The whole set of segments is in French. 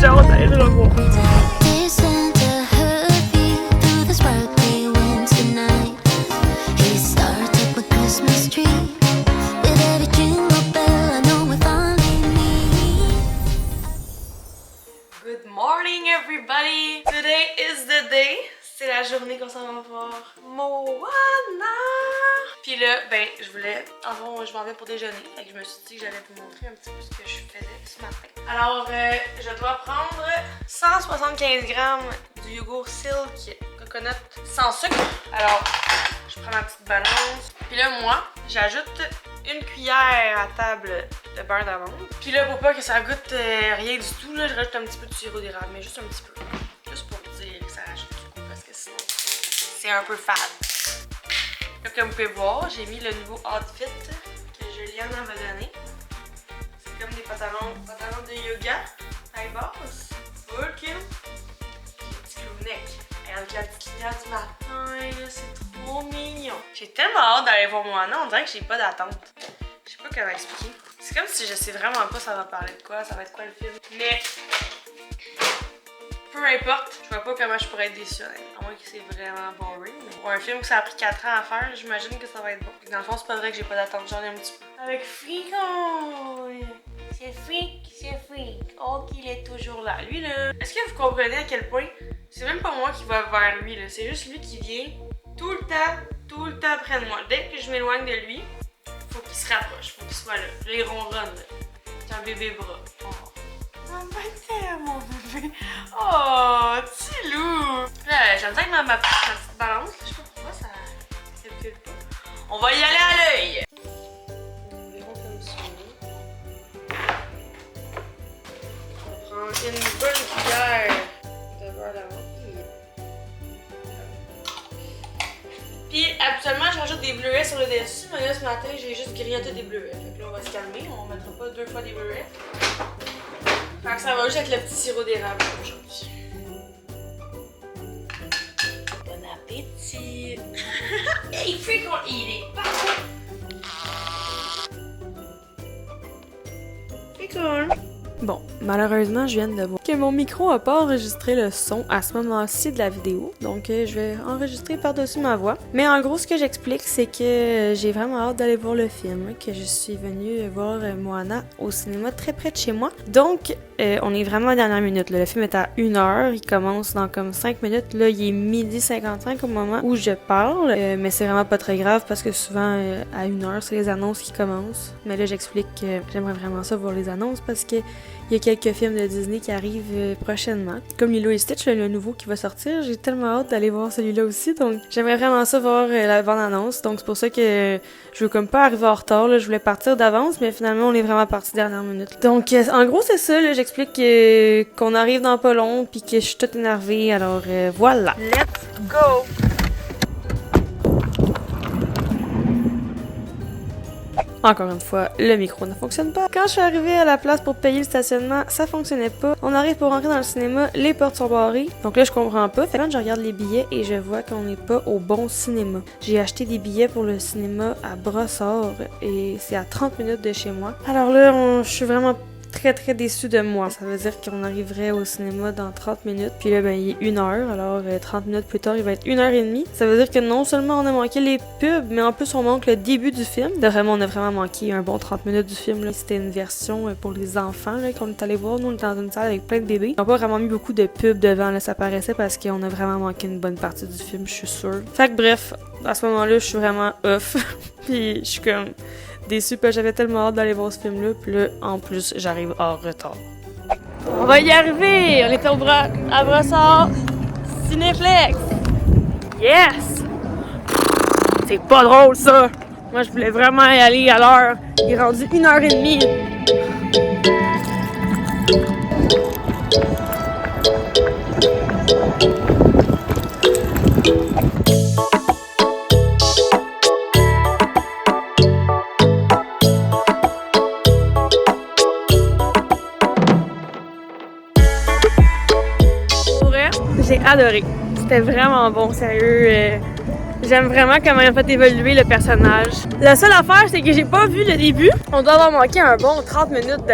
J'ai hâte d'aller le revoir. Good morning everybody! Today is the day. C'est la journée qu'on s'en va voir Moana! Puis là, ben, je m'en vais pour déjeuner. Fait que je me suis dit que j'allais vous montrer un petit peu ce que je faisais ce matin. Alors, je dois prendre 175 grammes du yogourt Silk Coconut sans sucre. Alors, je prends ma petite balance. Puis là, moi, j'ajoute une cuillère à table de beurre d'amande. Puis là, pour pas que ça goûte rien du tout, là, je rajoute un petit peu de sirop d'érable, mais juste un petit peu. Juste pour dire que ça rajoute du goût, parce que sinon, c'est un peu fade. Là, comme vous pouvez voir, j'ai mis le nouveau outfit que Juliane m'a donné. C'est comme des pantalons de yoga, taille basse. Full cute. Petit crew neck. Et avec la petite lumière du matin, c'est trop mignon. J'ai tellement hâte d'aller voir Moana, on dirait que j'ai pas d'attente. Je sais pas comment expliquer. C'est comme si je sais vraiment pas ça va parler de quoi, ça va être quoi le film. Mais peu importe, je vois pas comment je pourrais être déçue. À moins que c'est vraiment boring. Mais pour un film que ça a pris 4 ans à faire, j'imagine que ça va être bon. Dans le fond, c'est pas vrai que j'ai pas d'attente, j'en ai un petit peu. Avec Frico! C'est Freak. Oh, qu'il est toujours là. Lui là, est-ce que vous comprenez à quel point c'est même pas moi qui va vers lui là, c'est juste lui qui vient tout le temps près de moi. Dès que je m'éloigne de lui, faut qu'il se rapproche, faut qu'il soit là. Là, il ronronne. C'est un bébé bras. Oh, mon bébé. Oh, petit loup. Là, j'aime ça avec ma petite balance. Je sais pas pourquoi ça calcule pas. On va y aller à l'œil. Environ comme ça. On prend une bonne cuillère de beurre d'amande. Puis habituellement je rajoute des bleuets sur le dessus, mais là ce matin j'ai juste grignoté des bleuets. Fait que là on va se calmer, on mettra pas 2 fois des bleuets. Fait que ça va juste avec le petit sirop d'érable aujourd'hui. Bon appétit! Hey, freak on eat it! Parfait! Freak on! Bon, malheureusement, je viens de voir que mon micro n'a pas enregistré le son à ce moment-ci de la vidéo, donc je vais enregistrer par-dessus ma voix. Mais en gros, ce que j'explique, c'est que j'ai vraiment hâte d'aller voir le film, que je suis venue voir Moana au cinéma très près de chez moi. Donc, on est vraiment à la dernière minute. Là. Le film est à 1h, il commence dans comme 5 minutes. Là, il est 12h55 au moment où je parle, mais c'est vraiment pas très grave parce que souvent, à 1h, c'est les annonces qui commencent. Mais là, j'explique que j'aimerais vraiment ça voir les annonces parce que il y a quelques films de Disney qui arrivent prochainement. Comme Lilo et Stitch, le nouveau qui va sortir. J'ai tellement hâte d'aller voir celui-là aussi. Donc, j'aimerais vraiment ça voir la bande-annonce. Donc, c'est pour ça que je veux comme pas arriver en retard. Là. Je voulais partir d'avance, mais finalement, on est vraiment parti dernière minute. Donc, en gros, c'est ça. Là. J'explique qu'on arrive dans pas long puis que je suis toute énervée. Alors, voilà. Let's go! Encore une fois, le micro ne fonctionne pas. Quand je suis arrivée à la place pour payer le stationnement, ça fonctionnait pas. On arrive pour rentrer dans le cinéma, les portes sont barrées. Donc là, je comprends pas. Fait que je regarde les billets et je vois qu'on n'est pas au bon cinéma. J'ai acheté des billets pour le cinéma à Brossard et c'est à 30 minutes de chez moi. Alors là, je suis vraiment très déçue de moi. Ça veut dire qu'on arriverait au cinéma dans 30 minutes. Puis là, ben, il est 1h. Alors, 30 minutes plus tard, il va être 1h30. Ça veut dire que non seulement on a manqué les pubs, mais en plus, on manque le début du film. Vraiment, on a vraiment manqué un bon 30 minutes du film. Là. C'était une version pour les enfants là, qu'on est allé voir. Nous, on était dans une salle avec plein de bébés. Ils n'ont pas vraiment mis beaucoup de pubs devant. Là, ça paraissait parce qu'on a vraiment manqué une bonne partie du film, je suis sûre. Fait que bref, à ce moment-là, je suis vraiment off. Puis, je suis comme déçue parce que j'avais tellement hâte d'aller voir ce film-là. Puis là, en plus, j'arrive en retard. On va y arriver! On est à Brossard Cinéplex! Yes! C'est pas drôle, ça! Moi, je voulais vraiment y aller à l'heure. Il est rendu 1h30. J'ai adoré. C'était vraiment bon, sérieux. J'aime vraiment comment ils ont fait évoluer le personnage. La seule affaire, c'est que j'ai pas vu le début. On doit avoir manqué un bon 30 minutes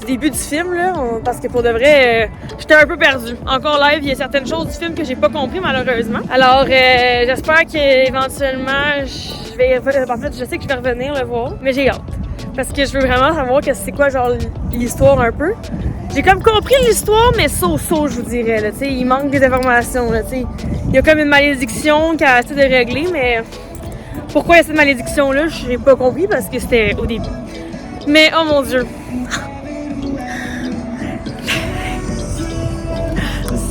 du début du film, là, parce que pour de vrai, j'étais un peu perdue. Encore live, il y a certaines choses du film que j'ai pas compris, malheureusement. Alors, j'espère qu'éventuellement, je vais... En fait, je sais que je vais revenir le voir, mais j'ai hâte. Parce que je veux vraiment savoir que c'est quoi, genre, l'histoire un peu. J'ai comme compris l'histoire, mais so-so, je vous dirais, là, tu sais, il manque des informations, là, tu sais. Il y a comme une malédiction qu'elle a essayé de régler, mais pourquoi il y a cette malédiction-là, j'ai pas compris parce que c'était au début. Mais, oh mon Dieu!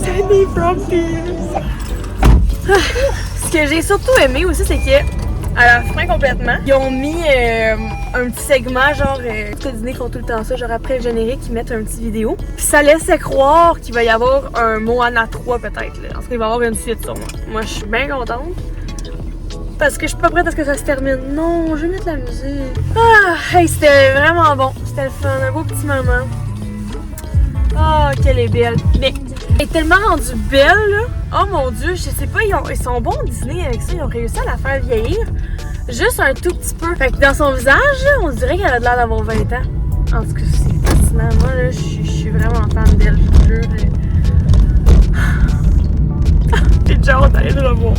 Sandy from Tears! Ce que j'ai surtout aimé aussi, c'est que à la fin complètement, ils ont mis un petit segment, genre, tout le dîner font tout le temps ça, genre après le générique, ils mettent un petit vidéo. Puis ça laissait croire qu'il va y avoir un Moana 3 peut-être, là. En tout cas, il va y avoir une suite sûrement. Moi, je suis bien contente. Parce que je suis pas prête à ce que ça se termine. Non, je vais mettre la musique. Ah, hey, c'était vraiment bon. C'était le fun, un beau petit moment. Ah, qu'elle est belle. Mais elle est tellement rendue belle, là. Oh mon Dieu, je sais pas, ils sont bons Disney avec ça. Ils ont réussi à la faire vieillir juste un tout petit peu. Fait que dans son visage, là, on dirait qu'elle a l'air d'avoir 20 ans. En tout cas, c'est fascinant. Moi, là, je suis vraiment fan d'elle, je vous jure. J'ai déjà hâte d'aller le revoir.